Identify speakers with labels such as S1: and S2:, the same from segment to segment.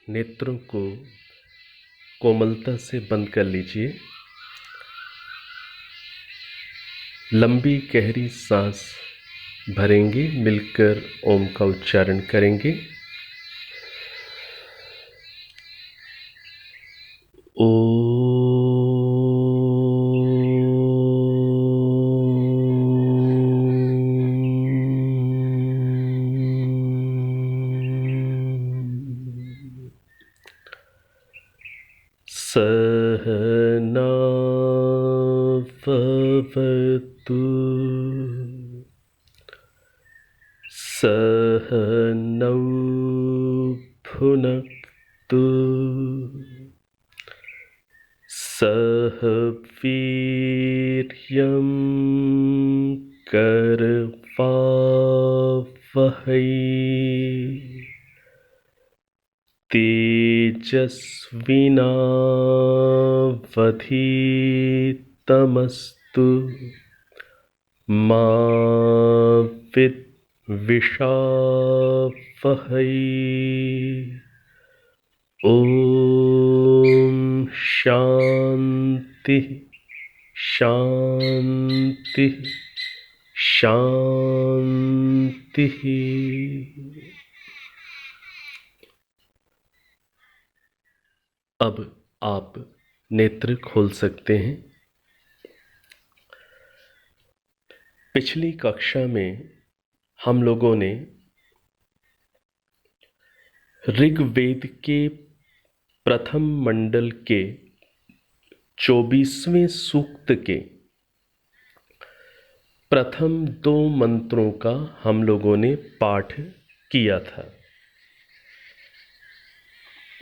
S1: नेत्रों को कोमलता से बंद कर लीजिए। लंबी गहरी सांस भरेंगे, मिलकर ओम का उच्चारण करेंगे। सहना भवतु सहनौ भुनक्तु सह वीर्यं करवावहै तेजस्विनावधीतमस्तु मा विद्विषावहै। ओम शांति शांति शांति। अब आप नेत्र खोल सकते हैं। पिछली कक्षा में हम लोगों ने ऋग्वेद के प्रथम मंडल के 24वें सूक्त के प्रथम 2 मंत्रों का हम लोगों ने पाठ किया था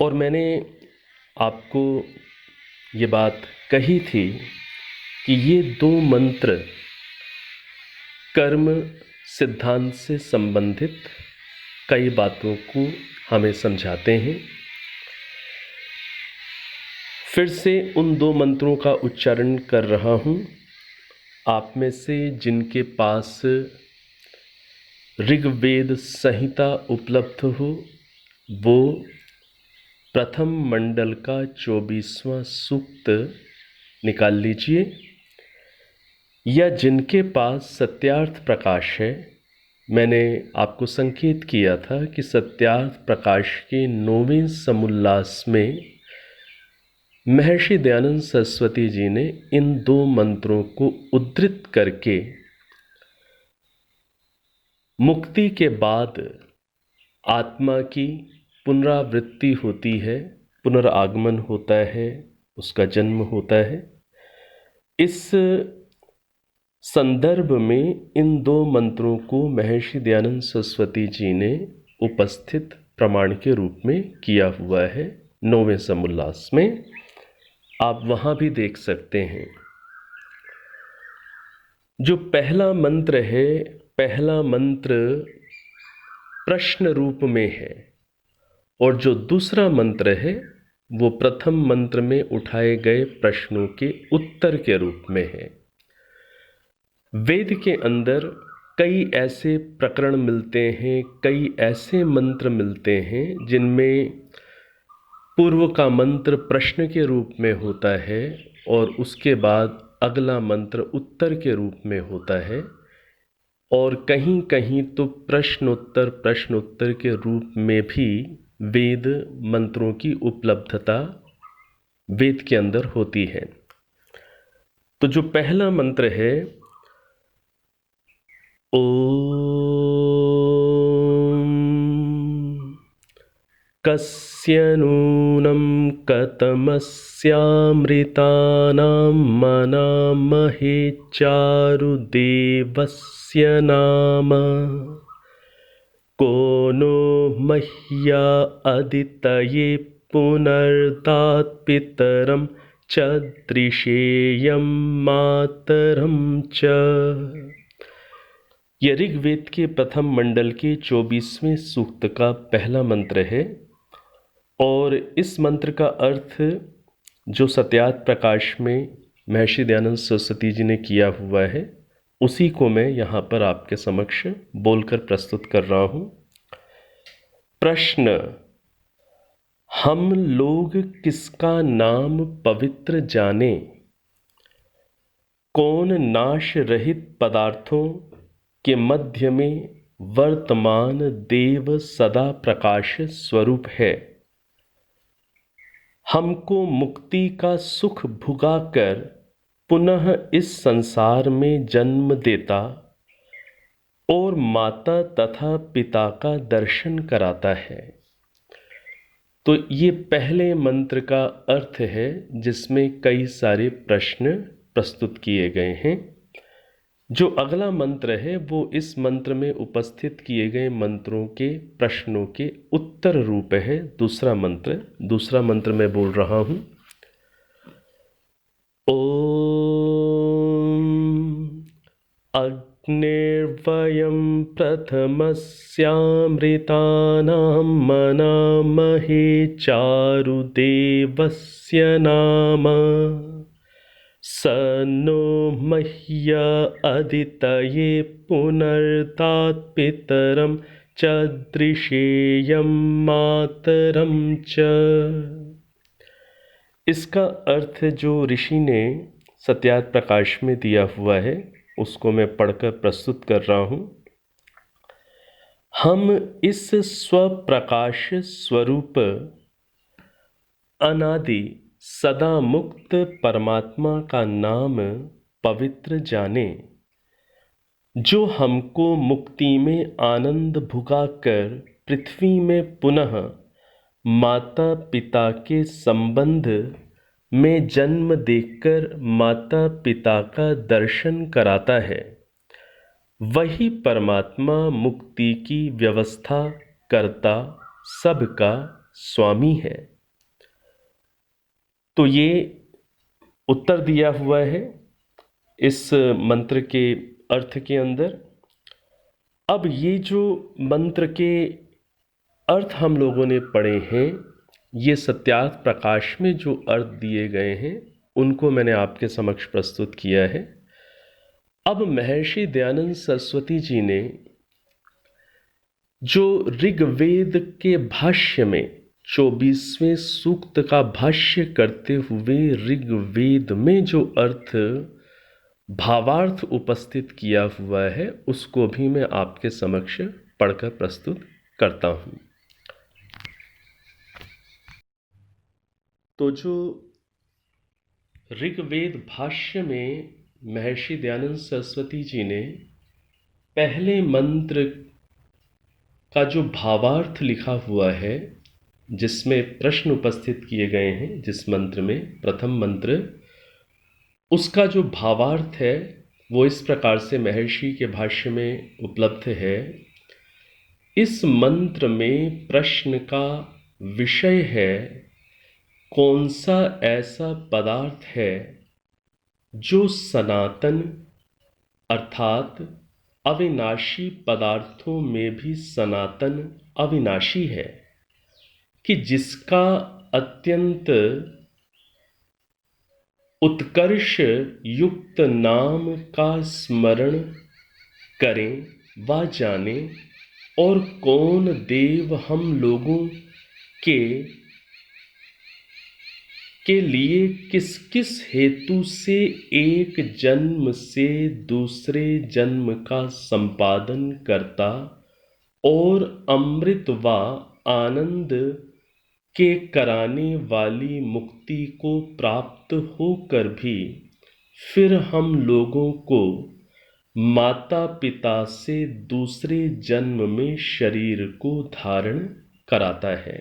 S1: और मैंने आपको ये बात कही थी कि ये 2 मंत्र कर्म सिद्धांत से संबंधित कई बातों को हमें समझाते हैं। फिर से उन 2 मंत्रों का उच्चारण कर रहा हूँ। आप में से जिनके पास ऋग्वेद संहिता उपलब्ध हो वो प्रथम मंडल का 24वां सूक्त निकाल लीजिए, या जिनके पास सत्यार्थ प्रकाश है। मैंने आपको संकेत किया था कि सत्यार्थ प्रकाश के 9वें समुल्लास में महर्षि दयानंद सरस्वती जी ने इन 2 मंत्रों को उद्धृत करके मुक्ति के बाद आत्मा की पुनरावृत्ति होती है, पुनरागमन होता है, उसका जन्म होता है। इस संदर्भ में इन 2 मंत्रों को महर्षि दयानंद सरस्वती जी ने उपस्थित प्रमाण के रूप में किया हुआ है 9वें समुल्लास में। आप वहां भी देख सकते हैं। जो पहला मंत्र है, पहला मंत्र प्रश्न रूप में है और जो दूसरा मंत्र है वो प्रथम मंत्र में उठाए गए प्रश्नों के उत्तर के रूप में है। वेद के अंदर कई ऐसे प्रकरण मिलते हैं, कई ऐसे मंत्र मिलते हैं जिनमें पूर्व का मंत्र प्रश्न के रूप में होता है और उसके बाद अगला मंत्र उत्तर के रूप में होता है, और कहीं कहीं तो प्रश्नोत्तर के रूप में भी वेद मंत्रों की उपलब्धता वेद के अंदर होती है। तो जो पहला मंत्र है, ओम कस्य नूनं कतमस्यामृतानां मनामहे चारुदेवस्य नाम को नो मह्या अदितये पुनर्दात् पितरं च दृशेयं मातरं च। यह ऋग्वेद के प्रथम मंडल के 24वें सूक्त का पहला मंत्र है और इस मंत्र का अर्थ जो सत्यार्थ प्रकाश में महर्षि दयानंद सरस्वती जी ने किया हुआ है उसी को मैं यहाँ पर आपके समक्ष बोलकर प्रस्तुत कर रहा हूँ। प्रश्न: हम लोग किसका नाम पवित्र जाने, कौन नाश रहित पदार्थों के मध्य में वर्तमान देव सदा प्रकाश स्वरूप है। हमको मुक्ति का सुख भुगाकर पुनः इस संसार में जन्म देता और माता तथा पिता का दर्शन कराता है। तो ये पहले मंत्र का अर्थ है, जिसमें कई सारे प्रश्न प्रस्तुत किए गए हैं। जो अगला मंत्र है वो इस मंत्र में उपस्थित किए गए मंत्रों के प्रश्नों के उत्तर रूप है। दूसरा मंत्र मैं बोल रहा हूं। ओम अग्निर्वयं प्रथमस्यामृतानां मनामहे चारुदेवस्य नाम स नो मह्य अदितये पुनर्दात् पितरं च दृशेयं मातरं च। इसका अर्थ जो ऋषि ने सत्यार्थ प्रकाश में दिया हुआ है उसको मैं पढ़कर प्रस्तुत कर रहा हूं। हम इस स्वप्रकाश स्वरूप अनादि सदा मुक्त परमात्मा का नाम पवित्र जाने, जो हमको मुक्ति में आनंद भुगाकर पृथ्वी में पुनः माता पिता के संबंध में जन्म देकर माता पिता का दर्शन कराता है। वही परमात्मा मुक्ति की व्यवस्था करता सबका स्वामी है। तो ये उत्तर दिया हुआ है इस मंत्र के अर्थ के अंदर। अब ये जो मंत्र के अर्थ हम लोगों ने पढ़े हैं, ये सत्यार्थ प्रकाश में जो अर्थ दिए गए हैं उनको मैंने आपके समक्ष प्रस्तुत किया है। अब महर्षि दयानंद सरस्वती जी ने जो ऋग्वेद के भाष्य में 24वें सूक्त का भाष्य करते हुए ऋग्वेद में जो अर्थ भावार्थ उपस्थित किया हुआ है उसको भी मैं आपके समक्ष पढ़कर प्रस्तुत करता हूं। तो जो ऋग्वेद भाष्य में महर्षि दयानंद सरस्वती जी ने पहले मंत्र का जो भावार्थ लिखा हुआ है, जिसमें प्रश्न उपस्थित किए गए हैं, जिस मंत्र में प्रथम मंत्र, उसका जो भावार्थ है वो इस प्रकार से महर्षि के भाष्य में उपलब्ध है। इस मंत्र में प्रश्न का विषय है, कौन सा ऐसा पदार्थ है जो सनातन अर्थात अविनाशी पदार्थों में भी सनातन अविनाशी है, कि जिसका अत्यंत उत्कर्ष युक्त नाम का स्मरण करें व जाने, और कौन देव हम लोगों के लिए किस किस हेतु से एक जन्म से दूसरे जन्म का संपादन करता और अमृत व आनंद के कराने वाली मुक्ति को प्राप्त होकर भी फिर हम लोगों को माता पिता से दूसरे जन्म में शरीर को धारण कराता है।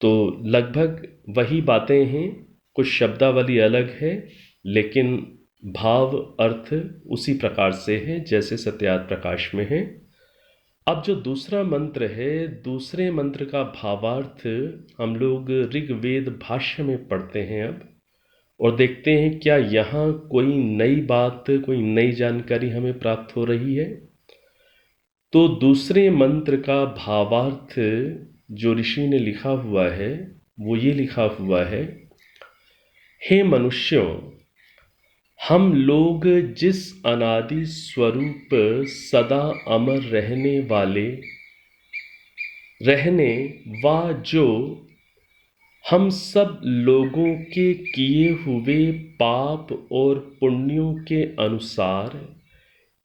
S1: तो लगभग वही बातें हैं, कुछ शब्दावली अलग है, लेकिन भाव अर्थ उसी प्रकार से है जैसे सत्यार्थ प्रकाश में है। अब जो दूसरा मंत्र है, दूसरे मंत्र का भावार्थ हम लोग ऋग्वेद भाष्य में पढ़ते हैं अब, और देखते हैं क्या यहाँ कोई नई बात, कोई नई जानकारी हमें प्राप्त हो रही है। तो दूसरे मंत्र का भावार्थ जो ऋषि ने लिखा हुआ है वो ये लिखा हुआ है, हे मनुष्यों, हम लोग जिस अनादि स्वरूप सदा अमर रहने व जो हम सब लोगों के किए हुए पाप और पुण्यों के अनुसार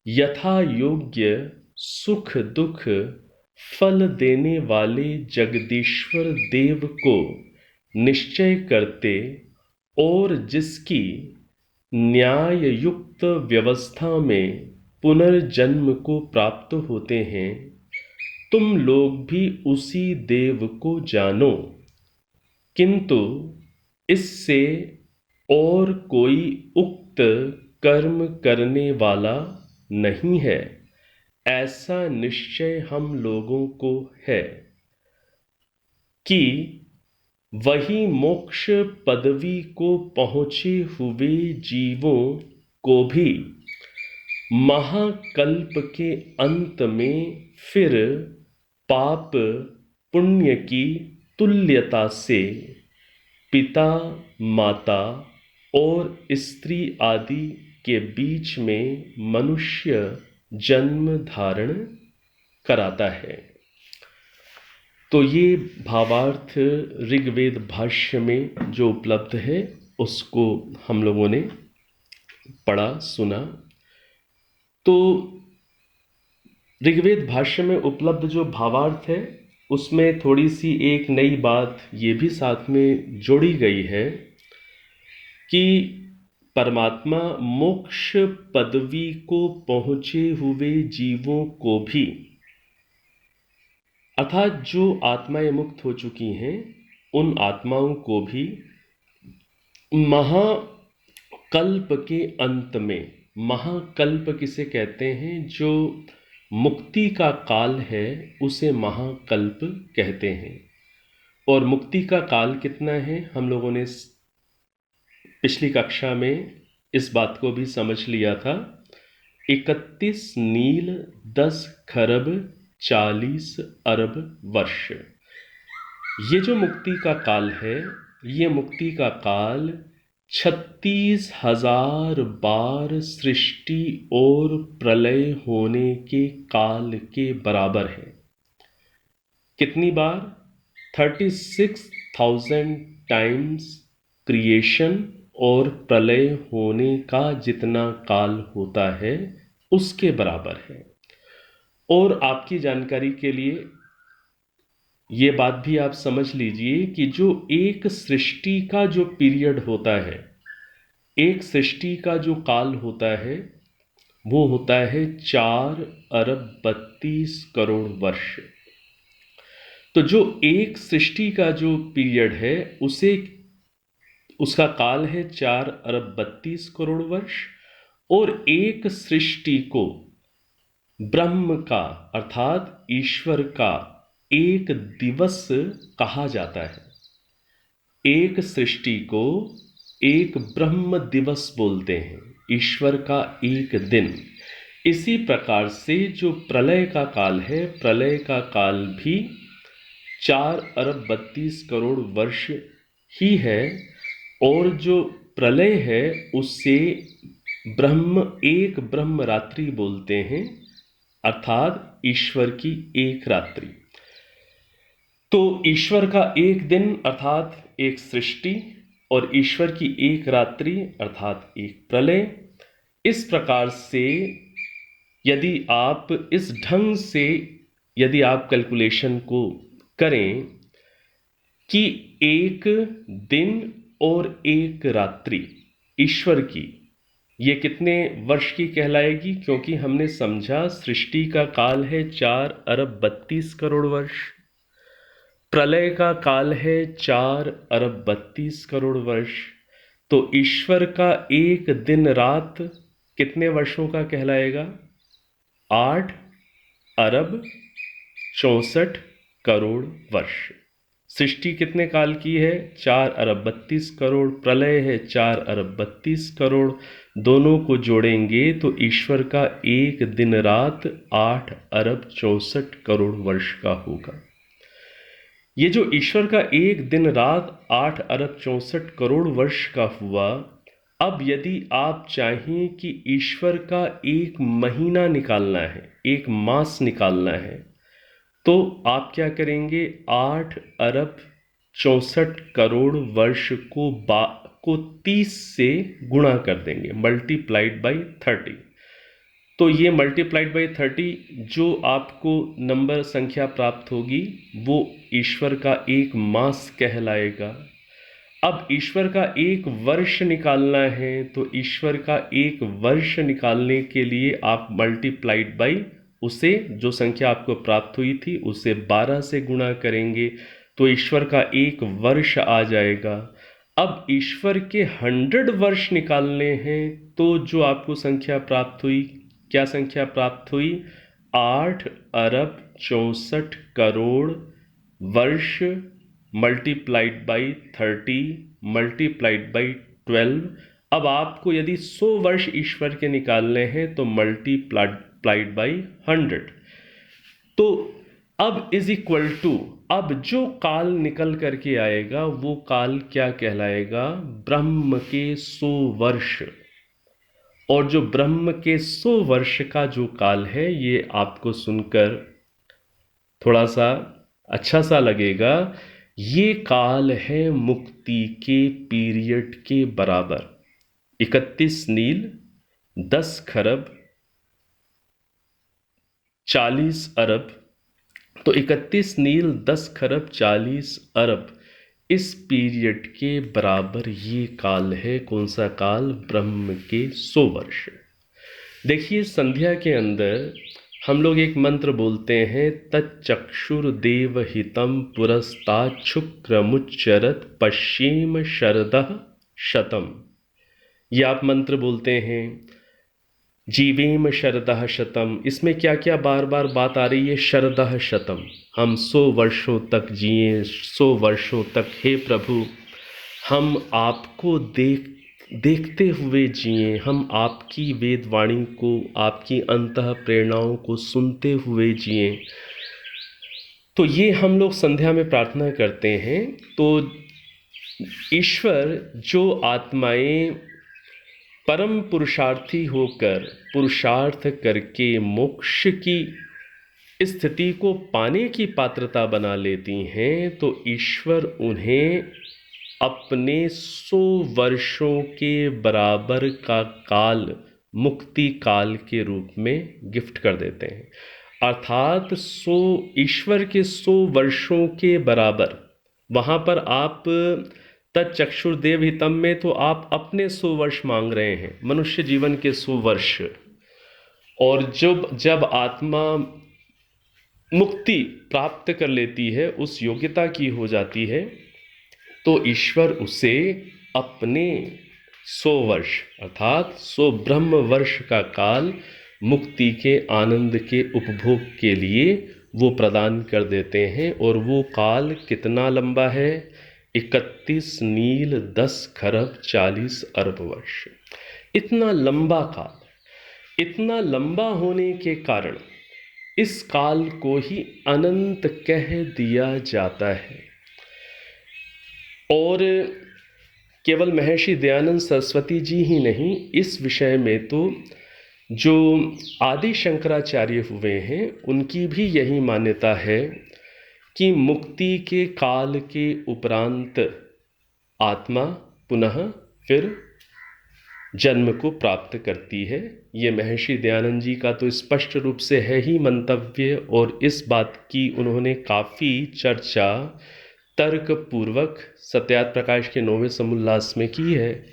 S1: यथा योग्य सुख दुख फल देने वाले जगदीश्वर देव को निश्चय करते और जिसकी न्याय युक्त व्यवस्था में पुनर्जन्म को प्राप्त होते हैं, तुम लोग भी उसी देव को जानो, किंतु इससे और कोई उक्त कर्म करने वाला नहीं है, ऐसा निश्चय हम लोगों को है कि वही मोक्ष पदवी को पहुँचे हुए जीवों को भी महाकल्प के अंत में फिर पाप पुण्य की तुल्यता से पिता माता और स्त्री आदि के बीच में मनुष्य जन्म धारण कराता है। तो ये भावार्थ ऋग्वेद भाष्य में जो उपलब्ध है उसको हम लोगों ने पढ़ा सुना। तो ऋग्वेद भाष्य में उपलब्ध जो भावार्थ है उसमें थोड़ी सी एक नई बात ये भी साथ में जोड़ी गई है कि परमात्मा मोक्ष पदवी को पहुँचे हुए जीवों को भी, अर्थात जो आत्माएं मुक्त हो चुकी हैं उन आत्माओं को भी महाकल्प के अंत में, महाकल्प किसे कहते हैं, जो मुक्ति का काल है उसे महाकल्प कहते हैं। और मुक्ति का काल कितना है हम लोगों ने पिछली कक्षा में इस बात को भी समझ लिया था। 31 नील 10 खरब 40 अरब वर्ष, ये जो मुक्ति का काल है, ये मुक्ति का काल 36,000 बार सृष्टि और प्रलय होने के काल के बराबर है। कितनी बार? 36,000 टाइम्स क्रिएशन और प्रलय होने का जितना काल होता है उसके बराबर है। और आपकी जानकारी के लिए ये बात भी आप समझ लीजिए कि जो एक सृष्टि का जो पीरियड होता है, एक सृष्टि का जो काल होता है वो होता है 4 अरब 32 करोड़ वर्ष। तो जो एक सृष्टि का जो पीरियड है उसका काल है 4 अरब 32 करोड़ वर्ष। और एक सृष्टि को ब्रह्म का अर्थात ईश्वर का एक दिवस कहा जाता है। एक सृष्टि को एक ब्रह्म दिवस बोलते हैं, ईश्वर का एक दिन। इसी प्रकार से जो प्रलय का काल है, प्रलय का काल भी 4 अरब 32 करोड़ वर्ष ही है। और जो प्रलय है उससे एक ब्रह्म रात्रि बोलते हैं, अर्थात ईश्वर की एक रात्रि। तो ईश्वर का एक दिन अर्थात एक सृष्टि और ईश्वर की एक रात्रि अर्थात एक प्रलय। इस प्रकार से यदि आप इस ढंग से यदि आप कैलकुलेशन को करें कि एक दिन और एक रात्रि ईश्वर की, ये कितने वर्ष की कहलाएगी? क्योंकि हमने समझा सृष्टि का काल है 4 अरब 32 करोड़ वर्ष, प्रलय का काल है 4 अरब 32 करोड़ वर्ष। तो ईश्वर का एक दिन रात कितने वर्षों का कहलाएगा? 8 अरब 64 करोड़ वर्ष। सृष्टि कितने काल की है? 4 अरब 32 करोड़, प्रलय है 4 अरब 32 करोड़। दोनों को जोड़ेंगे तो ईश्वर का एक दिन रात 8 अरब 64 करोड़ वर्ष का होगा। ये जो ईश्वर का एक दिन रात 8 अरब 64 करोड़ वर्ष का हुआ, अब यदि आप चाहें कि ईश्वर का एक महीना निकालना है, एक मास निकालना है, तो आप क्या करेंगे? 8 अरब 64 करोड़ वर्ष को 30 से गुणा कर देंगे, मल्टीप्लाइड बाई 30। तो ये मल्टीप्लाइड बाई 30 जो आपको नंबर संख्या प्राप्त होगी वो ईश्वर का एक मास कहलाएगा। अब ईश्वर का एक वर्ष निकालना है, तो ईश्वर का एक वर्ष निकालने के लिए आप मल्टीप्लाइड बाई उसे जो संख्या आपको प्राप्त हुई थी उसे 12 से गुणा करेंगे, तो ईश्वर का एक वर्ष आ जाएगा। अब ईश्वर के 100 वर्ष निकालने हैं, तो जो आपको संख्या प्राप्त हुई, क्या संख्या प्राप्त हुई? 8 अरब 64 करोड़ वर्ष मल्टीप्लाइड बाई 30 मल्टीप्लाइड बाई 12। अब आपको यदि 100 वर्ष ईश्वर के निकालने हैं तो मल्टीप्लाइड बाई 100। तो अब इज इक्वल टू, अब जो काल निकल करके आएगा वो काल क्या कहलाएगा? ब्रह्म के 100 वर्ष। और जो ब्रह्म के 100 वर्ष का जो काल है, ये आपको सुनकर थोड़ा सा अच्छा सा लगेगा। ये काल है मुक्ति के पीरियड के बराबर। 31 नील 10 खरब 40 अरब। तो 31 नील 10 खरब 40 अरब इस पीरियड के बराबर ये काल है। कौन सा काल? ब्रह्म के 100 वर्ष। देखिए, संध्या के अंदर हम लोग एक मंत्र बोलते हैं, तच्चक्षुर्देव हितम पुरस्तात् शुक्रमुच्चरत पश्चिम शरदः शतम। ये आप मंत्र बोलते हैं, जीवेम शरदः शतम। इसमें क्या क्या बार बार बात आ रही है? शरदः शतम, हम 100 वर्षों तक जिए, 100 वर्षों तक हे प्रभु हम आपको देखते हुए जिए, हम आपकी वेदवाणी को, आपकी अंतः प्रेरणाओं को सुनते हुए जिए। तो ये हम लोग संध्या में प्रार्थना करते हैं। तो ईश्वर जो आत्माएं परम पुरुषार्थी होकर पुरुषार्थ करके मोक्ष की स्थिति को पाने की पात्रता बना लेती हैं, तो ईश्वर उन्हें अपने 100 वर्षों के बराबर का काल मुक्ति काल के रूप में गिफ्ट कर देते हैं। अर्थात 100 ईश्वर के 100 वर्षों के बराबर। वहाँ पर आप तच्चक्षुर्देव हितम में तो आप अपने 100 वर्ष मांग रहे हैं, मनुष्य जीवन के 100 वर्ष। और जब आत्मा मुक्ति प्राप्त कर लेती है, उस योग्यता की हो जाती है, तो ईश्वर उसे अपने 100 वर्ष अर्थात 100 ब्रह्म वर्ष का काल मुक्ति के आनंद के उपभोग के लिए वो प्रदान कर देते हैं। और वो काल कितना लंबा है? 31 नील 10 खरब 40 अरब वर्ष। इतना लंबा काल, इतना लंबा होने के कारण इस काल को ही अनंत कह दिया जाता है। और केवल महर्षि दयानंद सरस्वती जी ही नहीं, इस विषय में तो जो आदि शंकराचार्य हुए हैं उनकी भी यही मान्यता है कि मुक्ति के काल के उपरांत आत्मा पुनः फिर जन्म को प्राप्त करती है। ये महर्षि दयानंद जी का तो स्पष्ट रूप से है ही मंतव्य, और इस बात की उन्होंने काफ़ी चर्चा तर्क पूर्वक सत्यार्थ प्रकाश के 9वें समुल्लास में की है,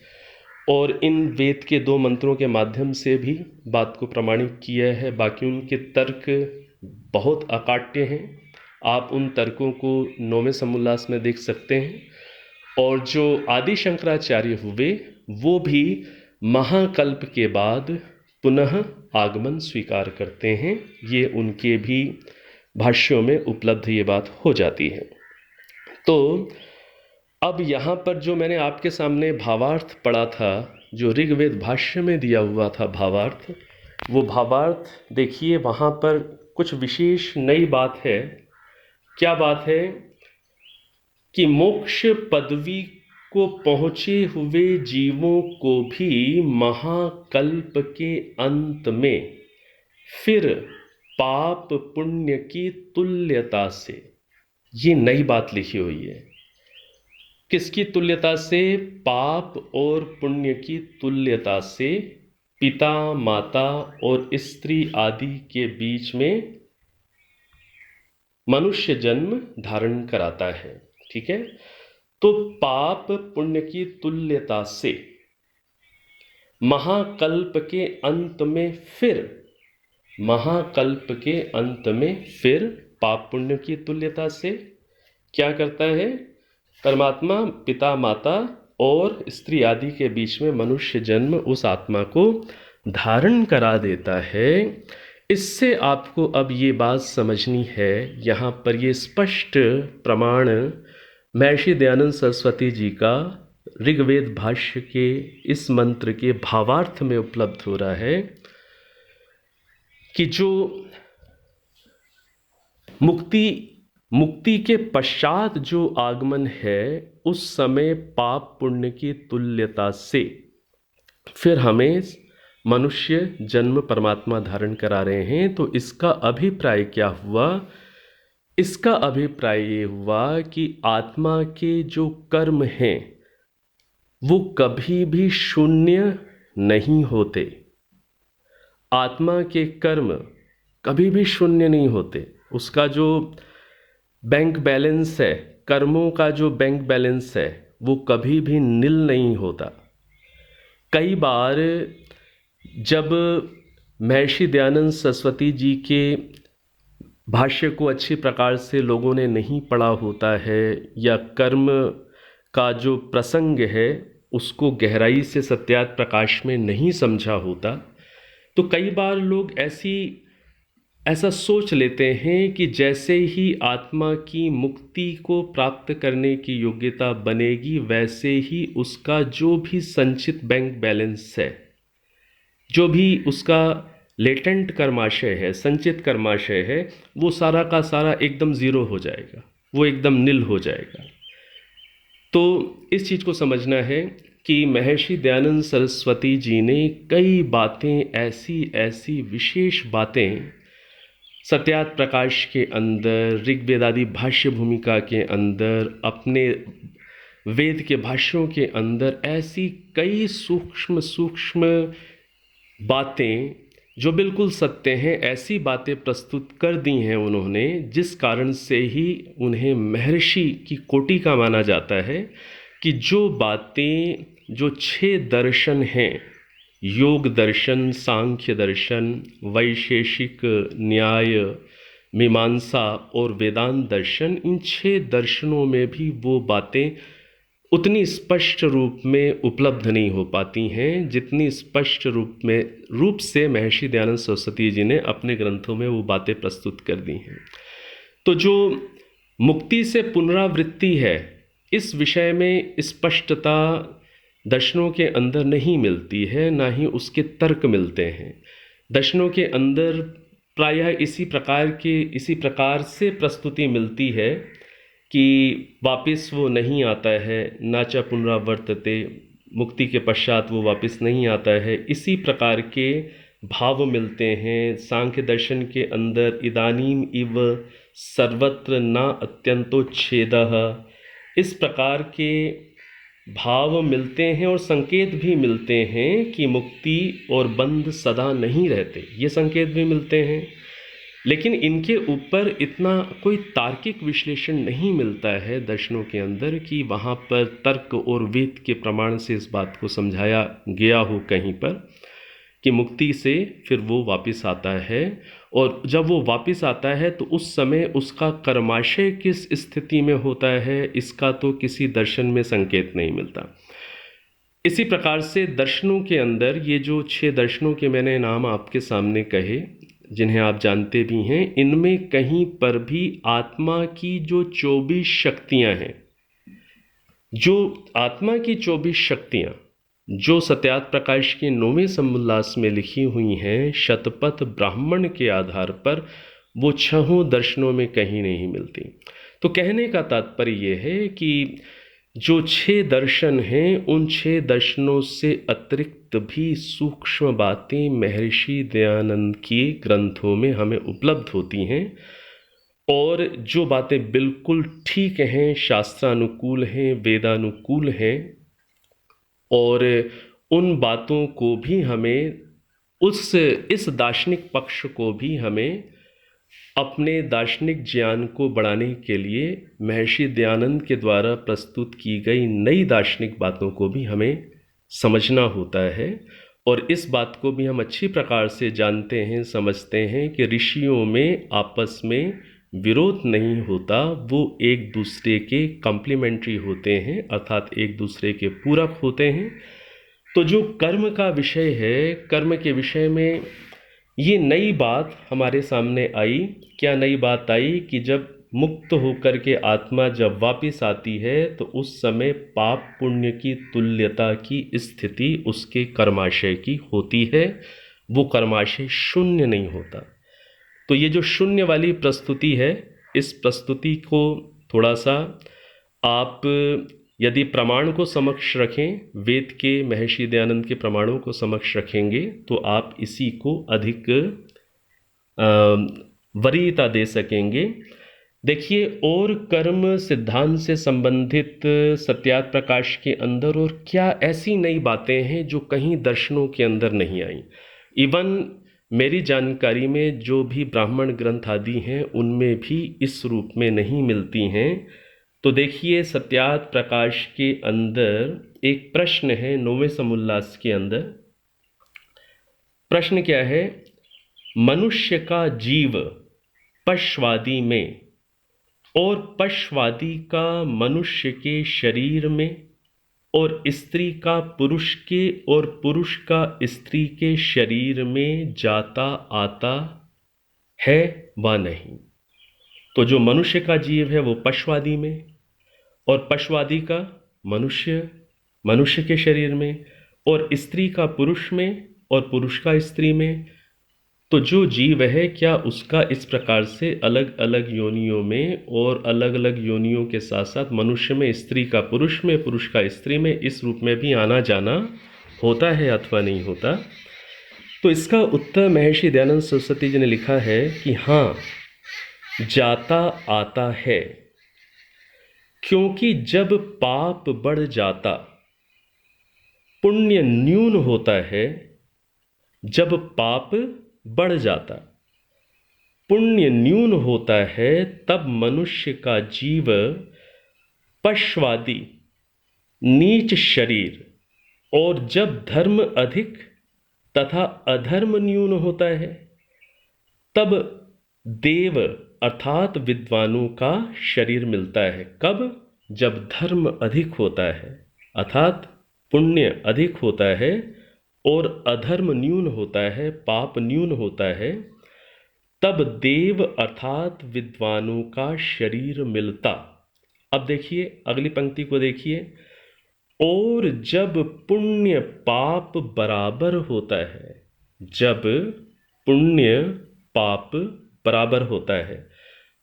S1: और इन वेद के 2 मंत्रों के माध्यम से भी बात को प्रमाणित किया है। बाकी उनके तर्क बहुत अकाट्य हैं, आप उन तर्कों को 9वें समुल्लास में देख सकते हैं। और जो आदि शंकराचार्य हुए वो भी महाकल्प के बाद पुनः आगमन स्वीकार करते हैं। ये उनके भी भाष्यों में उपलब्ध ये बात हो जाती है। तो अब यहाँ पर जो मैंने आपके सामने भावार्थ पढ़ा था, जो ऋग्वेद भाष्य में दिया हुआ था भावार्थ, वो भावार्थ देखिए, वहाँ पर कुछ विशेष नई बात है। क्या बात है? कि मोक्ष पदवी को पहुँचे हुए जीवों को भी महाकल्प के अंत में फिर पाप पुण्य की तुल्यता से, ये नई बात लिखी हुई है। किसकी तुल्यता से? पाप और पुण्य की तुल्यता से पिता माता और स्त्री आदि के बीच में मनुष्य जन्म धारण कराता है। ठीक है, तो पाप पुण्य की तुल्यता से महाकल्प के अंत में फिर पाप पुण्य की तुल्यता से क्या करता है? परमात्मा पिता माता और स्त्री आदि के बीच में मनुष्य जन्म उस आत्मा को धारण करा देता है। इससे आपको अब ये बात समझनी है, यहाँ पर ये स्पष्ट प्रमाण महर्षि दयानंद सरस्वती जी का ऋग्वेद भाष्य के इस मंत्र के भावार्थ में उपलब्ध हो रहा है कि जो मुक्ति के पश्चात जो आगमन है उस समय पाप पुण्य की तुल्यता से फिर हमें मनुष्य जन्म परमात्मा धारण करा रहे हैं। तो इसका अभिप्राय क्या हुआ? इसका अभिप्राय ये हुआ कि आत्मा के जो कर्म हैं वो कभी भी शून्य नहीं होते। आत्मा के कर्म कभी भी शून्य नहीं होते। उसका जो बैंक बैलेंस है, कर्मों का जो बैंक बैलेंस है, वो कभी भी नील नहीं होता। कई बार जब महर्षि दयानंद सरस्वती जी के भाष्य को अच्छी प्रकार से लोगों ने नहीं पढ़ा होता है या कर्म का जो प्रसंग है उसको गहराई से सत्यार्थ प्रकाश में नहीं समझा होता, तो कई बार लोग ऐसा सोच लेते हैं कि जैसे ही आत्मा की मुक्ति को प्राप्त करने की योग्यता बनेगी वैसे ही उसका जो भी संचित बैंक बैलेंस है, जो भी उसका लेटेंट कर्माशय है, संचित कर्माशय है, वो सारा का सारा एकदम ज़ीरो हो जाएगा, वो एकदम नील हो जाएगा। तो इस चीज़ को समझना है कि महर्षि दयानंद सरस्वती जी ने कई बातें ऐसी विशेष बातें सत्यार्थ प्रकाश के अंदर, ऋग्वेद आदि भाष्य भूमिका के अंदर, अपने वेद के भाष्यों के अंदर ऐसी कई सूक्ष्म बातें जो बिल्कुल सत्य हैं, ऐसी बातें प्रस्तुत कर दी हैं उन्होंने, जिस कारण से ही उन्हें महर्षि की कोटि का माना जाता है कि जो बातें, जो 6 दर्शन हैं, योग दर्शन, सांख्य दर्शन, वैशेषिक न्याय, मीमांसा और वेदांत दर्शन, इन 6 दर्शनों में भी वो बातें उतनी स्पष्ट रूप में उपलब्ध नहीं हो पाती हैं जितनी स्पष्ट रूप से महर्षि दयानंद सरस्वती जी ने अपने ग्रंथों में वो बातें प्रस्तुत कर दी हैं। तो जो मुक्ति से पुनरावृत्ति है, इस विषय में स्पष्टता दर्शनों के अंदर नहीं मिलती है, ना ही उसके तर्क मिलते हैं। दर्शनों के अंदर प्रायः इसी प्रकार से प्रस्तुति मिलती है कि वापस वो नहीं आता है, ना च पुनरावर्तते, मुक्ति के पश्चात वो वापस नहीं आता है। इसी प्रकार के भाव मिलते हैं। सांख्य दर्शन के अंदर इदानीम इव सर्वत्र न अत्यंतोच्छेदः, इस प्रकार के भाव मिलते हैं और संकेत भी मिलते हैं कि मुक्ति और बंध सदा नहीं रहते, ये संकेत भी मिलते हैं। लेकिन इनके ऊपर इतना कोई तार्किक विश्लेषण नहीं मिलता है दर्शनों के अंदर कि वहाँ पर तर्क और वेद के प्रमाण से इस बात को समझाया गया हो कहीं पर कि मुक्ति से फिर वो वापस आता है, और जब वो वापस आता है तो उस समय उसका कर्माशय किस स्थिति में होता है, इसका तो किसी दर्शन में संकेत नहीं मिलता। इसी प्रकार से दर्शनों के अंदर ये जो 6 दर्शनों के मैंने नाम आपके सामने कहे, जिन्हें आप जानते भी हैं, इनमें कहीं पर भी आत्मा की जो 24 शक्तियां हैं, जो आत्मा की 24 शक्तियां जो सत्यार्थ प्रकाश के 9वें समुल्लास में लिखी हुई हैं शतपथ ब्राह्मण के आधार पर, वो 6 दर्शनों में कहीं नहीं मिलती। तो कहने का तात्पर्य ये है कि जो 6 दर्शन हैं, उन 6 दर्शनों से अतिरिक्त भी सूक्ष्म बातें महर्षि दयानंद के ग्रंथों में हमें उपलब्ध होती हैं, और जो बातें बिल्कुल ठीक हैं, शास्त्रानुकूल हैं, वेदानुकूल हैं, और उन बातों को भी हमें इस दार्शनिक पक्ष को भी हमें अपने दार्शनिक ज्ञान को बढ़ाने के लिए महर्षि दयानंद के द्वारा प्रस्तुत की गई नई दार्शनिक बातों को भी हमें समझना होता है। और इस बात को भी हम अच्छी प्रकार से जानते हैं, समझते हैं कि ऋषियों में आपस में विरोध नहीं होता, वो एक दूसरे के कॉम्प्लीमेंट्री होते हैं, अर्थात एक दूसरे के पूरक होते हैं। तो जो कर्म का विषय है, कर्म के विषय में ये नई बात हमारे सामने आई। क्या नई बात आई कि जब मुक्त होकर के आत्मा जब वापस आती है तो उस समय पाप पुण्य की तुल्यता की स्थिति उसके कर्माशय की होती है, वो कर्माशय शून्य नहीं होता। तो ये जो शून्य वाली प्रस्तुति है, इस प्रस्तुति को थोड़ा सा आप यदि प्रमाण को समक्ष रखें, वेद के महर्षि दयानंद के प्रमाणों को समक्ष रखेंगे, तो आप इसी को अधिक वरीयता दे सकेंगे। देखिए, और कर्म सिद्धांत से संबंधित सत्यार्थ प्रकाश के अंदर और क्या ऐसी नई बातें हैं जो कहीं दर्शनों के अंदर नहीं आई। इवन मेरी जानकारी में जो भी ब्राह्मण ग्रंथ आदि हैं उनमें भी इस रूप में नहीं मिलती हैं। तो देखिए, सत्यार्थ प्रकाश के अंदर एक प्रश्न है 9वें समुल्लास के अंदर। प्रश्न क्या है? मनुष्य का जीव पशवादि में और पशवादि का मनुष्य के शरीर में और स्त्री का पुरुष के और पुरुष का स्त्री के शरीर में जाता आता है व नहीं। तो जो मनुष्य का जीव है वो पशवादि में, और पशवादि का मनुष्य के शरीर में, और स्त्री का पुरुष में और पुरुष का स्त्री में। तो जो जीव है, क्या उसका इस प्रकार से अलग अलग योनियों में और अलग अलग योनियों के साथ साथ मनुष्य में स्त्री का पुरुष में, पुरुष का स्त्री में, इस रूप में भी आना जाना होता है अथवा नहीं होता? तो इसका उत्तर महर्षि दयानंद सरस्वती जी ने लिखा है कि हाँ, जाता आता है। क्योंकि जब पाप बढ़ जाता पुण्य न्यून होता है, जब पाप बढ़ जाता पुण्य न्यून होता है, तब मनुष्य का जीव पशवादि नीच शरीर, और जब धर्म अधिक तथा अधर्म न्यून होता है, तब देव अर्थात विद्वानों का शरीर मिलता है। कब? जब धर्म अधिक होता है अर्थात पुण्य अधिक होता है और अधर्म न्यून होता है, पाप न्यून होता है, तब देव अर्थात विद्वानों का शरीर मिलता। अब देखिए अगली पंक्ति को देखिए। और जब पुण्य पाप बराबर होता है, जब पुण्य पाप बराबर होता है।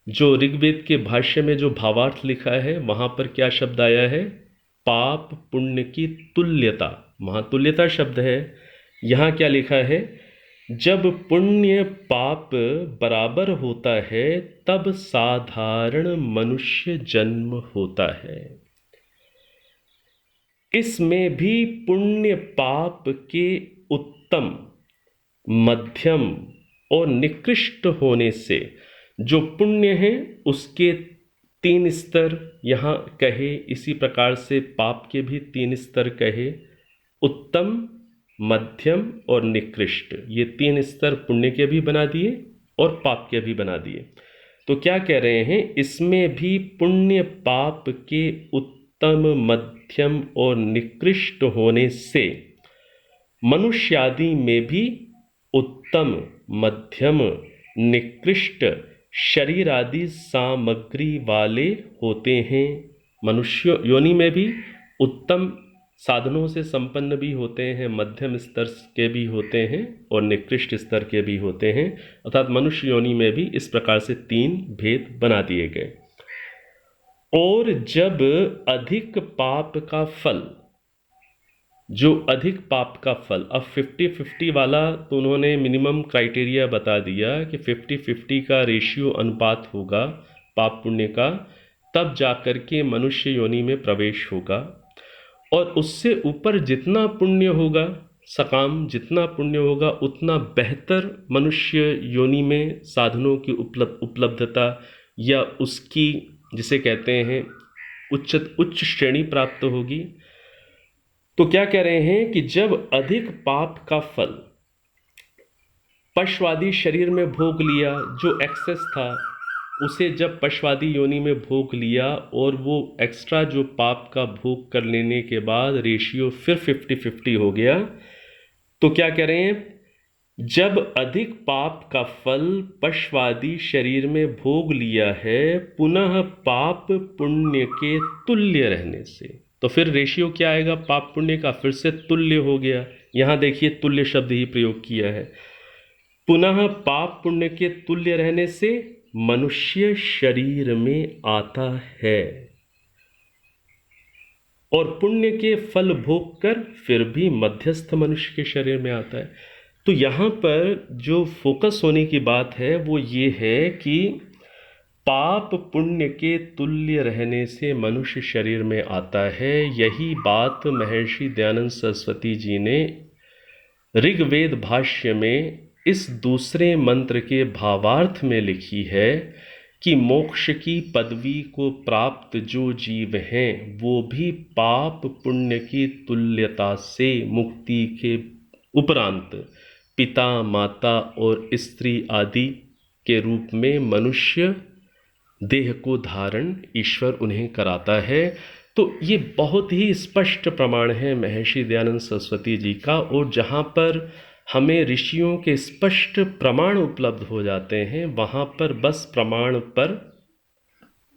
S1: जो ऋग्वेद के भाष्य में जो भावार्थ लिखा है वहां पर क्या शब्द आया है? पाप पुण्य की तुल्यता, वहां तुल्यता शब्द है। यहां क्या लिखा है? जब पुण्य पाप बराबर होता है तब साधारण मनुष्य जन्म होता है। इसमें भी पुण्य पाप के उत्तम, मध्यम और निकृष्ट होने से, जो पुण्य है उसके 3 स्तर यहाँ कहे, इसी प्रकार से पाप के भी 3 स्तर कहे, उत्तम, मध्यम और निकृष्ट। ये 3 स्तर पुण्य के भी बना दिए और पाप के भी बना दिए। तो क्या कह रहे हैं? इसमें भी पुण्य पाप के उत्तम, मध्यम और निकृष्ट होने से मनुष्यादि में भी उत्तम, मध्यम, निकृष्ट शरीर आदि सामग्री वाले होते हैं। मनुष्य योनि में भी उत्तम साधनों से संपन्न भी होते हैं, मध्यम स्तर के भी होते हैं और निकृष्ट स्तर के भी होते हैं। अर्थात मनुष्य योनि में भी इस प्रकार से 3 भेद बना दिए गए। और जब अधिक पाप का फल जो अधिक पाप का फल, अब 50-50 वाला तो उन्होंने मिनिमम क्राइटेरिया बता दिया कि 50-50 का रेशियो अनुपात होगा पाप पुण्य का, तब जाकर के मनुष्य योनि में प्रवेश होगा। और उससे ऊपर जितना पुण्य होगा, सकाम जितना पुण्य होगा, उतना बेहतर मनुष्य योनि में साधनों की उपलब्धता या उसकी जिसे कहते हैं उच्च श्रेणी प्राप्त होगी। तो क्या कह रहे हैं कि जब अधिक पाप का फल पशुवादी शरीर में भोग लिया, जो एक्सेस था उसे जब पशुवादी योनि में भोग लिया और वो एक्स्ट्रा जो पाप का भोग कर लेने के बाद रेशियो फिर 50-50 हो गया, तो क्या कह रहे हैं, जब अधिक पाप का फल पशुवादी शरीर में भोग लिया है पुनः पाप पुण्य के तुल्य रहने से, तो फिर रेशियो क्या आएगा पाप पुण्य का, फिर से तुल्य हो गया। यहां देखिए तुल्य शब्द ही प्रयोग किया है। पुनः पाप पुण्य के तुल्य रहने से मनुष्य शरीर में आता है और पुण्य के फल भोग कर फिर भी मध्यस्थ मनुष्य के शरीर में आता है। तो यहाँ पर जो फोकस होने की बात है वो ये है कि पाप पुण्य के तुल्य रहने से मनुष्य शरीर में आता है। यही बात महर्षि दयानंद सरस्वती जी ने ऋग्वेद भाष्य में इस दूसरे मंत्र के भावार्थ में लिखी है कि मोक्ष की पदवी को प्राप्त जो जीव हैं वो भी पाप पुण्य की तुल्यता से मुक्ति के उपरांत पिता माता और स्त्री आदि के रूप में मनुष्य देह को धारण ईश्वर उन्हें कराता है। तो ये बहुत ही स्पष्ट प्रमाण है महर्षि दयानंद सरस्वती जी का, और जहाँ पर हमें ऋषियों के स्पष्ट प्रमाण उपलब्ध हो जाते हैं वहाँ पर बस प्रमाण पर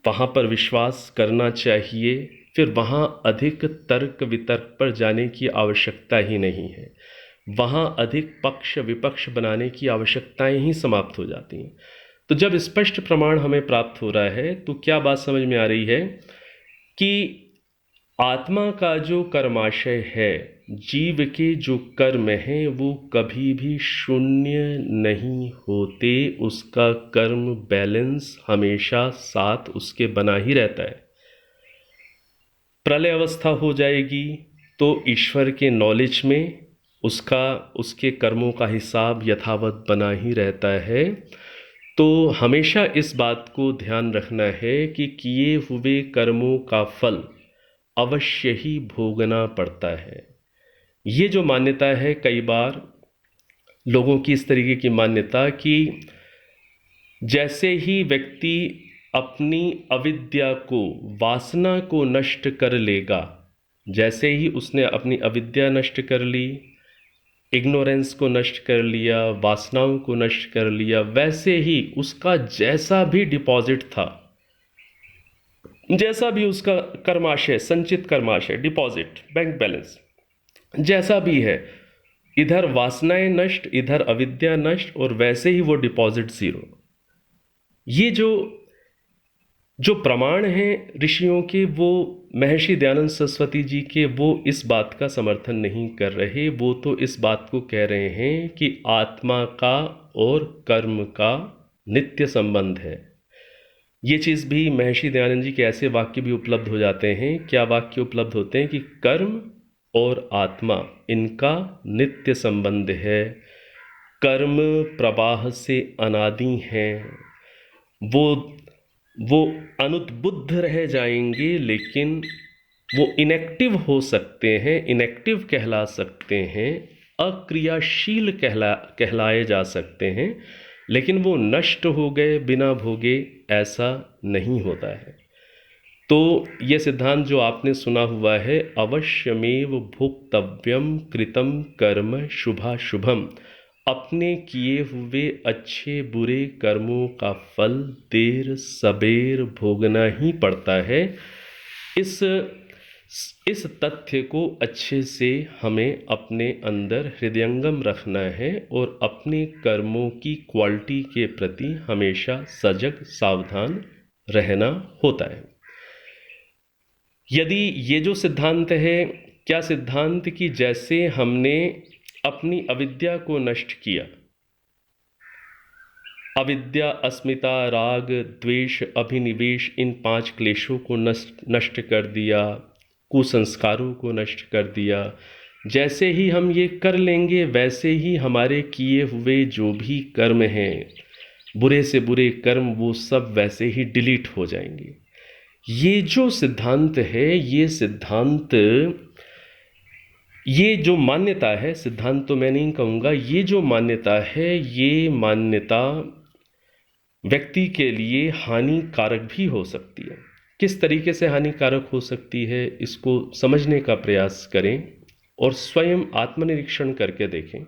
S1: वहाँ पर विश्वास करना चाहिए, फिर वहाँ अधिक तर्क वितर्क पर जाने की आवश्यकता ही नहीं है, वहाँ अधिक पक्ष विपक्ष बनाने की आवश्यकताएं ही समाप्त हो जाती हैं। तो जब स्पष्ट प्रमाण हमें प्राप्त हो रहा है तो क्या बात समझ में आ रही है कि आत्मा का जो कर्माशय है, जीव के जो कर्म हैं वो कभी भी शून्य नहीं होते, उसका कर्म बैलेंस हमेशा साथ उसके बना ही रहता है। प्रलय अवस्था हो जाएगी तो ईश्वर के नॉलेज में उसके कर्मों का हिसाब यथावत बना ही रहता है। तो हमेशा इस बात को ध्यान रखना है कि किए हुए कर्मों का फल अवश्य ही भोगना पड़ता है। ये जो मान्यता है, कई बार लोगों की इस तरीके की मान्यता कि जैसे ही व्यक्ति अपनी अविद्या को, वासना को नष्ट कर लेगा, जैसे ही उसने अपनी अविद्या नष्ट कर ली, इग्नोरेंस को नष्ट कर लिया, वासनाओं को नष्ट कर लिया, वैसे ही उसका जैसा भी डिपॉजिट था, जैसा भी उसका कर्माशय, संचित कर्माशय, डिपॉजिट, बैंक बैलेंस जैसा भी है, इधर वासनाएं नष्ट, इधर अविद्या नष्ट, और वैसे ही वो डिपॉजिट जीरो। ये जो प्रमाण हैं ऋषियों के, वो महर्षि दयानंद सरस्वती जी के, वो इस बात का समर्थन नहीं कर रहे। वो तो इस बात को कह रहे हैं कि आत्मा का और कर्म का नित्य संबंध है। ये चीज़ भी महर्षि दयानंद जी के ऐसे वाक्य भी उपलब्ध हो जाते हैं। क्या वाक्य उपलब्ध होते हैं कि कर्म और आत्मा इनका नित्य संबंध है, कर्म प्रवाह से अनादि हैं, वो अनुद्बुद्ध रह जाएंगे, लेकिन वो इनएक्टिव हो सकते हैं, इनएक्टिव कहला सकते हैं, अक्रियाशील कहलाए जा सकते हैं, लेकिन वो नष्ट हो गए बिना भोगे ऐसा नहीं होता है। तो ये सिद्धांत जो आपने सुना हुआ है, अवश्यमेव भोक्तव्यम कृतम कर्म शुभाशुभम, अपने किए हुए अच्छे बुरे कर्मों का फल देर सबेर भोगना ही पड़ता है। इस तथ्य को अच्छे से हमें अपने अंदर हृदयंगम रखना है और अपने कर्मों की क्वालिटी के प्रति हमेशा सजग सावधान रहना होता है। यदि ये जो सिद्धांत है क्या सिद्धांत कि जैसे हमने अपनी अविद्या को नष्ट किया, अविद्या, अस्मिता, राग, द्वेष, अभिनिवेश, इन 5 क्लेशों को नष्ट कर दिया, कुसंस्कारों को नष्ट कर दिया, जैसे ही हम ये कर लेंगे वैसे ही हमारे किए हुए जो भी कर्म हैं, बुरे से बुरे कर्म, वो सब वैसे ही डिलीट हो जाएंगे। ये जो सिद्धांत है, ये सिद्धांत, ये जो मान्यता है, सिद्धांत तो मैं नहीं कहूँगा, ये जो मान्यता है, ये मान्यता व्यक्ति के लिए हानिकारक भी हो सकती है। किस तरीके से हानिकारक हो सकती है, इसको समझने का प्रयास करें और स्वयं आत्मनिरीक्षण करके देखें।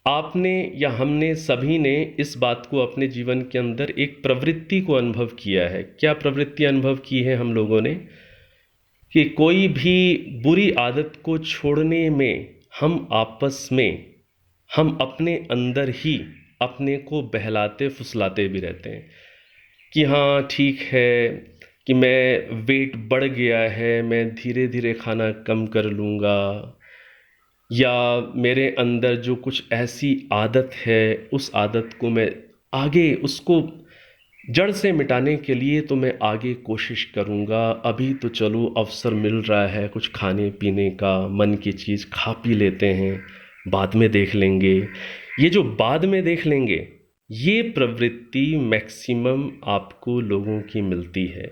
S1: आपने या हमने सभी ने इस बात को अपने जीवन के अंदर एक प्रवृत्ति को अनुभव किया है। क्या प्रवृत्ति अनुभव की है हम लोगों ने? कि कोई भी बुरी आदत को छोड़ने में हम आपस में, हम अपने अंदर ही अपने को बहलाते फुसलाते भी रहते हैं कि हाँ ठीक है, कि मैं वेट बढ़ गया है, मैं धीरे धीरे खाना कम कर लूँगा, या मेरे अंदर जो कुछ ऐसी आदत है, उस आदत को मैं आगे, उसको जड़ से मिटाने के लिए तो मैं आगे कोशिश करूँगा। अभी तो चलो अवसर मिल रहा है कुछ खाने पीने का, मन की चीज़ खा पी लेते हैं, बाद में देख लेंगे। ये जो बाद में देख लेंगे, ये प्रवृत्ति मैक्सिमम आपको लोगों की मिलती है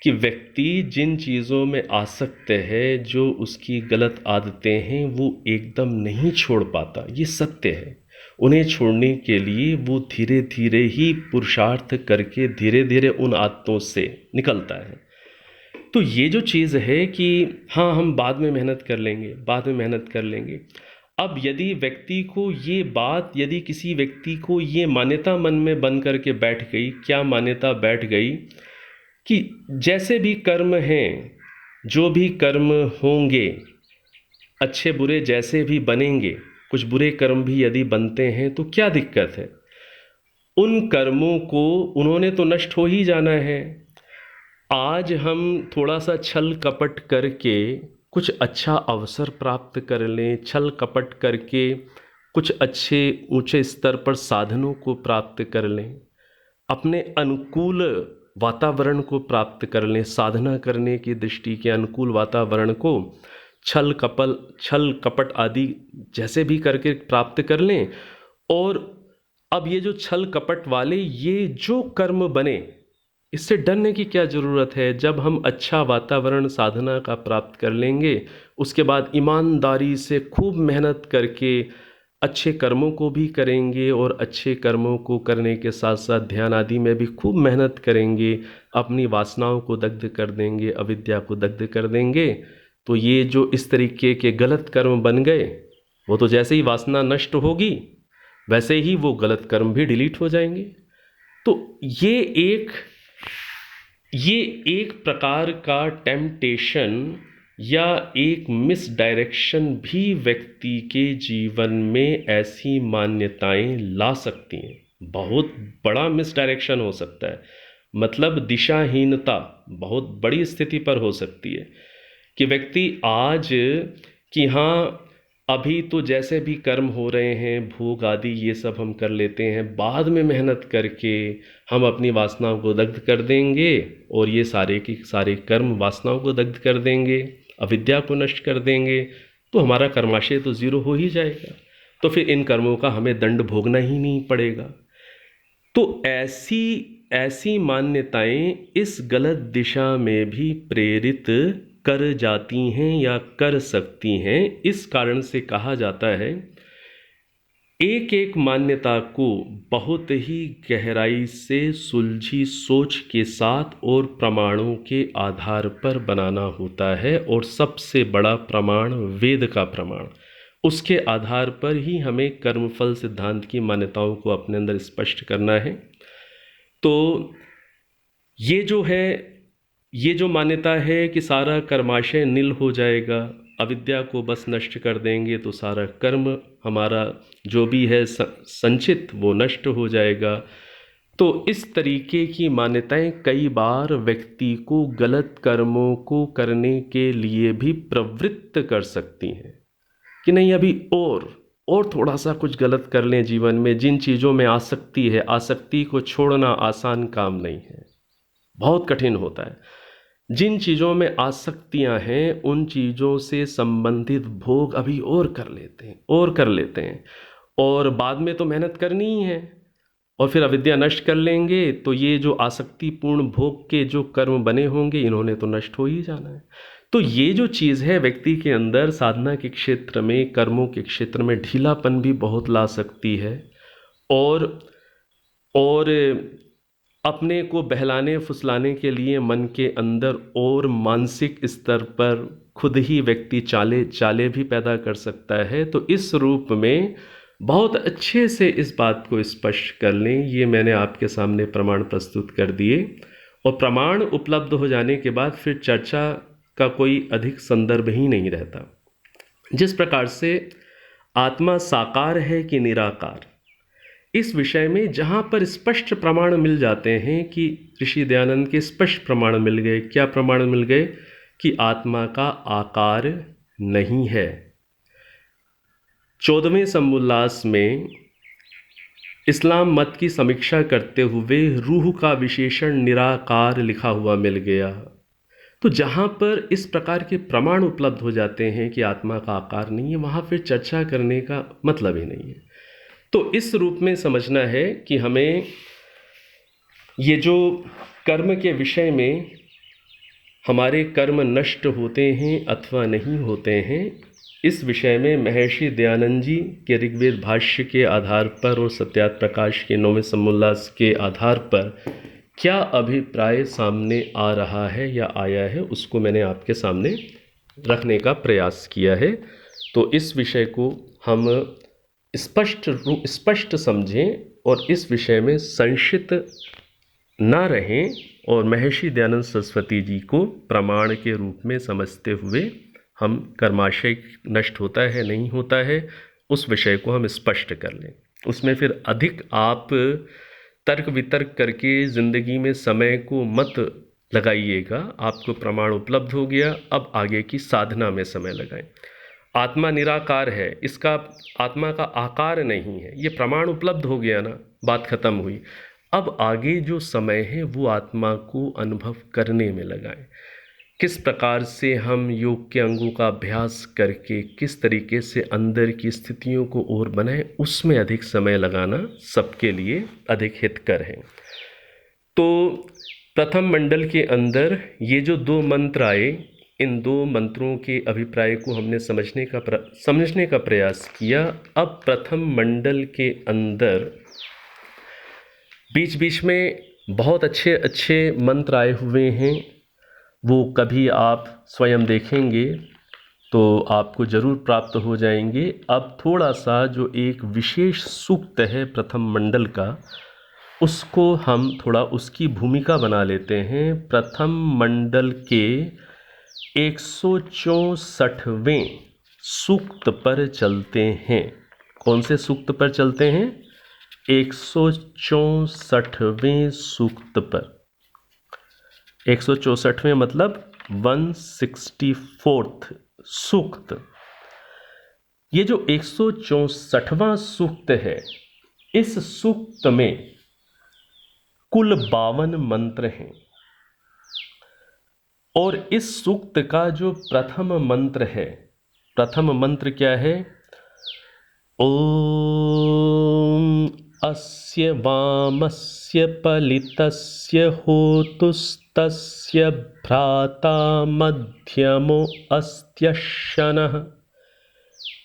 S1: कि व्यक्ति जिन चीज़ों में आसक्त है, जो उसकी गलत आदतें हैं, वो एकदम नहीं छोड़ पाता। ये सत्य है। उन्हें छोड़ने के लिए वो धीरे धीरे ही पुरुषार्थ करके धीरे धीरे उन आदतों से निकलता है। तो ये जो चीज़ है कि हाँ हम बाद में मेहनत कर लेंगे, बाद में मेहनत कर लेंगे। अब यदि व्यक्ति को ये बात, यदि किसी व्यक्ति को ये मान्यता मन में बन करके बैठ गई, क्या मान्यता बैठ गई कि जैसे भी कर्म हैं, जो भी कर्म होंगे, अच्छे बुरे जैसे भी बनेंगे, कुछ बुरे कर्म भी यदि बनते हैं तो क्या दिक्कत है, उन कर्मों को उन्होंने तो नष्ट हो ही जाना है। आज हम थोड़ा सा छल कपट करके कुछ अच्छा अवसर प्राप्त कर लें, छल कपट करके कुछ अच्छे ऊंचे स्तर पर साधनों को प्राप्त कर लें, अपने अनुकूल वातावरण को प्राप्त कर लें, साधना करने की दृष्टि के अनुकूल वातावरण को छल कपट आदि जैसे भी करके प्राप्त कर लें। और अब ये जो छल कपट वाले ये जो कर्म बने, इससे डरने की क्या ज़रूरत है। जब हम अच्छा वातावरण साधना का प्राप्त कर लेंगे, उसके बाद ईमानदारी से खूब मेहनत करके अच्छे कर्मों को भी करेंगे, और अच्छे कर्मों को करने के साथ साथ ध्यान आदि में भी खूब मेहनत करेंगे, अपनी वासनाओं को दग्ध कर देंगे, अविद्या को दग्ध कर देंगे। तो ये जो इस तरीके के गलत कर्म बन गए, वो तो जैसे ही वासना नष्ट होगी वैसे ही वो गलत कर्म भी डिलीट हो जाएंगे। तो ये एक प्रकार का टेम्पटेशन या एक मिसडायरेक्शन भी व्यक्ति के जीवन में ऐसी मान्यताएं ला सकती हैं। बहुत बड़ा मिसडायरेक्शन हो सकता है, मतलब दिशाहीनता बहुत बड़ी स्थिति पर हो सकती है कि व्यक्ति आज कि हाँ अभी तो जैसे भी कर्म हो रहे हैं, भोग आदि ये सब हम कर लेते हैं, बाद में मेहनत करके हम अपनी वासनाओं को दग्ध कर देंगे, और ये सारे के सारे कर्म वासनाओं को दग्ध कर देंगे, अविद्या को नष्ट कर देंगे, तो हमारा कर्माशय तो ज़ीरो हो ही जाएगा। तो फिर इन कर्मों का हमें दंड भोगना ही नहीं पड़ेगा। तो ऐसी मान्यताएं इस गलत दिशा में भी प्रेरित कर जाती हैं या कर सकती हैं। इस कारण से कहा जाता है, एक एक मान्यता को बहुत ही गहराई से सुलझी सोच के साथ और प्रमाणों के आधार पर बनाना होता है, और सबसे बड़ा प्रमाण वेद का प्रमाण, उसके आधार पर ही हमें कर्मफल सिद्धांत की मान्यताओं को अपने अंदर स्पष्ट करना है। तो ये जो मान्यता है कि सारा कर्माशय नील हो जाएगा, अविद्या को बस नष्ट कर देंगे तो सारा कर्म हमारा जो भी है संचित वो नष्ट हो जाएगा, तो इस तरीके की मान्यताएं कई बार व्यक्ति को गलत कर्मों को करने के लिए भी प्रवृत्त कर सकती हैं कि नहीं, अभी और थोड़ा सा कुछ गलत कर लें जीवन में। जिन चीज़ों में आसक्ति है, आसक्ति को छोड़ना आसान काम नहीं है, बहुत कठिन होता है। जिन चीज़ों में आसक्तियां हैं उन चीज़ों से संबंधित भोग अभी और कर लेते हैं और बाद में तो मेहनत करनी ही है और फिर अविद्या नष्ट कर लेंगे तो ये जो आसक्तिपूर्ण भोग के जो कर्म बने होंगे इन्होंने तो नष्ट हो ही जाना है। तो ये जो चीज़ है व्यक्ति के अंदर साधना के क्षेत्र में, कर्मों के क्षेत्र में ढीलापन भी बहुत ला सकती है और अपने को बहलाने फुसलाने के लिए मन के अंदर और मानसिक स्तर पर खुद ही व्यक्ति चाले भी पैदा कर सकता है। तो इस रूप में बहुत अच्छे से इस बात को स्पष्ट कर लें। ये मैंने आपके सामने प्रमाण प्रस्तुत कर दिए और प्रमाण उपलब्ध हो जाने के बाद फिर चर्चा का कोई अधिक संदर्भ ही नहीं रहता। जिस प्रकार से आत्मा साकार है कि निराकार, इस विषय में जहाँ पर स्पष्ट प्रमाण मिल जाते हैं कि ऋषि दयानंद के स्पष्ट प्रमाण मिल गए। क्या प्रमाण मिल गए? कि आत्मा का आकार नहीं है। 14वें समुल्लास में इस्लाम मत की समीक्षा करते हुए रूह का विशेषण निराकार लिखा हुआ मिल गया। तो जहाँ पर इस प्रकार के प्रमाण उपलब्ध हो जाते हैं कि आत्मा का आकार नहीं है, वहाँ फिर चर्चा करने का मतलब ही नहीं है। तो इस रूप में समझना है कि हमें ये जो कर्म के विषय में हमारे कर्म नष्ट होते हैं अथवा नहीं होते हैं, इस विषय में महर्षि दयानंद जी के ऋग्वेद भाष्य के आधार पर और सत्यार्थ प्रकाश के 9वें समुल्लास के आधार पर क्या अभिप्राय सामने आ रहा है या आया है, उसको मैंने आपके सामने रखने का प्रयास किया है। तो इस विषय को हम स्पष्ट समझें और इस विषय में संशित ना रहें और महर्षि दयानंद सरस्वती जी को प्रमाण के रूप में समझते हुए हम कर्माशय नष्ट होता है नहीं होता है उस विषय को हम स्पष्ट कर लें। उसमें फिर अधिक आप तर्क वितर्क करके ज़िंदगी में समय को मत लगाइएगा। आपको प्रमाण उपलब्ध हो गया, अब आगे की साधना में समय लगाएं। आत्मा निराकार है, इसका आत्मा का आकार नहीं है, ये प्रमाण उपलब्ध हो गया ना, बात खत्म हुई। अब आगे जो समय है वो आत्मा को अनुभव करने में लगाएं। किस प्रकार से हम योग के अंगों का अभ्यास करके किस तरीके से अंदर की स्थितियों को और बनाएं, उसमें अधिक समय लगाना सबके लिए अधिक हितकर है। तो प्रथम मंडल के अंदर ये जो 2 मंत्र आए, इन 2 मंत्रों के अभिप्राय को हमने समझने का प्रयास किया। अब प्रथम मंडल के अंदर बीच बीच में बहुत अच्छे अच्छे मंत्र आए हुए हैं, वो कभी आप स्वयं देखेंगे तो आपको ज़रूर प्राप्त हो जाएंगे। अब थोड़ा सा जो एक विशेष सूक्त है प्रथम मंडल का, उसको हम थोड़ा उसकी भूमिका बना लेते हैं। प्रथम मंडल के 164वें सूक्त पर चलते हैं। कौन से सूक्त पर चलते हैं? 164वें सूक्त पर। 164वें मतलब 164th सूक्त। ये जो 164वां सूक्त है, इस सूक्त में कुल 52 मंत्र हैं और इस सूक्त का जो प्रथम मंत्र है, प्रथम मंत्र क्या है? ओम अस्य वामस्य पलितस्य होतुस्तस्य भ्राता मध्यमो अस्त्य शनः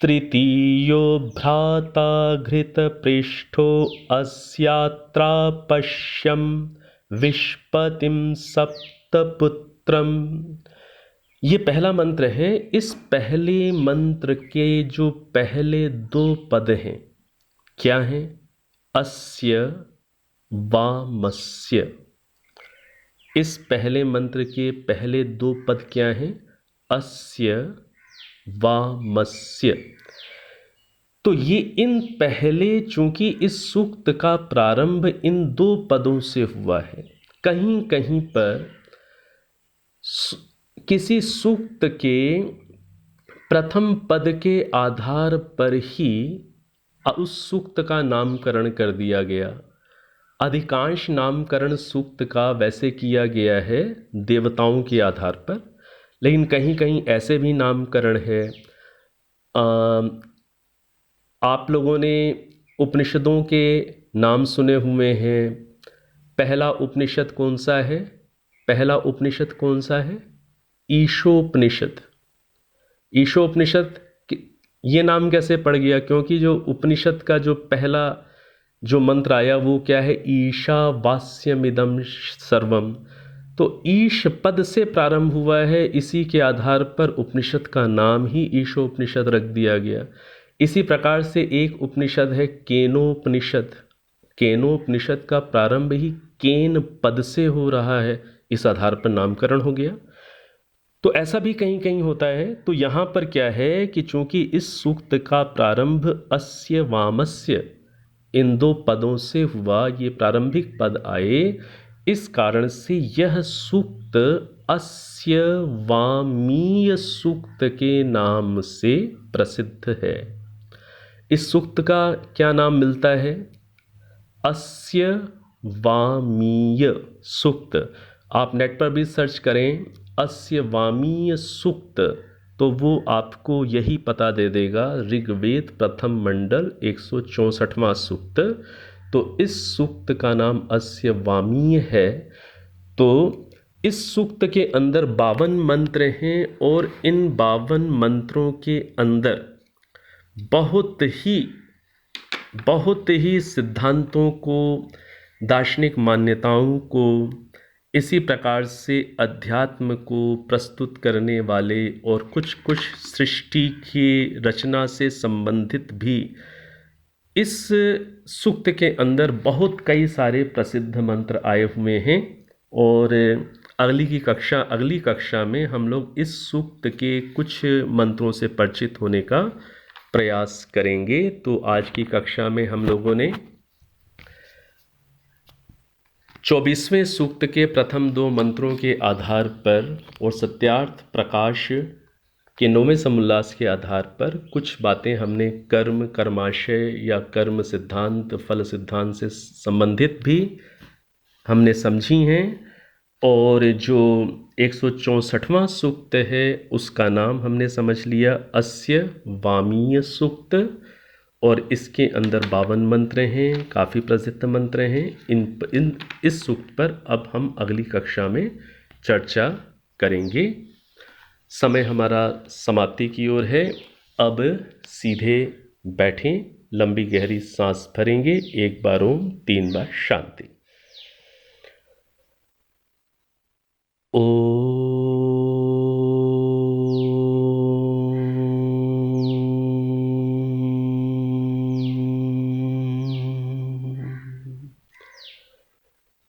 S1: तृतीयो भ्राता घृतपृष्ठो अस्यात्रापश्यं विष्पतिं सप्तपुत्रम। ये पहला मंत्र है। इस पहले मंत्र के जो पहले 2 पद हैं, क्या हैं? अस्य वामस्य। इस पहले मंत्र के पहले 2 पद क्या हैं? अस्य वामस्य। तो ये इन पहले, चूंकि इस सूक्त का प्रारंभ इन दो पदों से हुआ है, कहीं कहीं पर किसी सूक्त के प्रथम पद के आधार पर ही उस सूक्त का नामकरण कर दिया गया। अधिकांश नामकरण सूक्त का वैसे किया गया है देवताओं के आधार पर, लेकिन कहीं कहीं ऐसे भी नामकरण है। आप लोगों ने उपनिषदों के नाम सुने हुए हैं। पहला उपनिषद कौन सा है? पहला उपनिषद कौन सा है? ईशोपनिषद। ईशोपनिषद ये नाम कैसे पड़ गया? क्योंकि जो उपनिषद का जो पहला जो मंत्र आया वो क्या है? ईशावास्यमिदं सर्वम। तो ईश पद से प्रारंभ हुआ है, इसी के आधार पर उपनिषद का नाम ही ईशोपनिषद रख दिया गया। इसी प्रकार से एक उपनिषद है केनोपनिषद। केनोपनिषद का प्रारंभ ही केन पद से हो रहा है, इस आधार पर नामकरण हो गया। तो ऐसा भी कहीं कहीं होता है। तो यहाँ पर क्या है कि चूंकि इस सूक्त का प्रारंभ अस्य वामस्य इन दो पदों से हुआ, ये प्रारंभिक पद आए, इस कारण से यह सूक्त अस्य वामीय सूक्त के नाम से प्रसिद्ध है। इस सूक्त का क्या नाम मिलता है? अस्य वामीय सूक्त। आप नेट पर भी सर्च करें अस्य वामीय सूक्त, तो वो आपको यही पता दे देगा, ऋग्वेद प्रथम मंडल 164वां सूक्त। तो इस सूक्त का नाम अस्य वामीय है। तो इस सूक्त के अंदर 52 मंत्र हैं और इन 52 मंत्रों के अंदर बहुत ही सिद्धांतों को, दार्शनिक मान्यताओं को, इसी प्रकार से अध्यात्म को प्रस्तुत करने वाले और कुछ कुछ सृष्टि की रचना से संबंधित भी इस सूक्त के अंदर बहुत कई सारे प्रसिद्ध मंत्र आए हुए हैं। और अगली कक्षा में हम लोग इस सूक्त के कुछ मंत्रों से परिचित होने का प्रयास करेंगे। तो आज की कक्षा में हम लोगों ने 24वें सूक्त के प्रथम 2 मंत्रों के आधार पर और सत्यार्थ प्रकाश के 9वें समोल्लास के आधार पर कुछ बातें हमने कर्म, कर्माशय या कर्म सिद्धांत, फल सिद्धांत से संबंधित भी हमने समझी हैं। और जो 164वां सूक्त है उसका नाम हमने समझ लिया अस्य वामीय सूक्त, और इसके अंदर 52 मंत्र हैं, काफ़ी प्रसिद्ध मंत्र हैं। इस सूक्त पर अब हम अगली कक्षा में चर्चा करेंगे। समय हमारा समाप्ति की ओर है। अब सीधे बैठें, लंबी गहरी सांस भरेंगे, 1 बार ओम, 3 बार शांति। ओ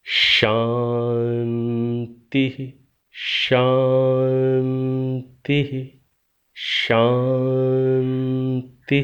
S1: शांति शांति शांति।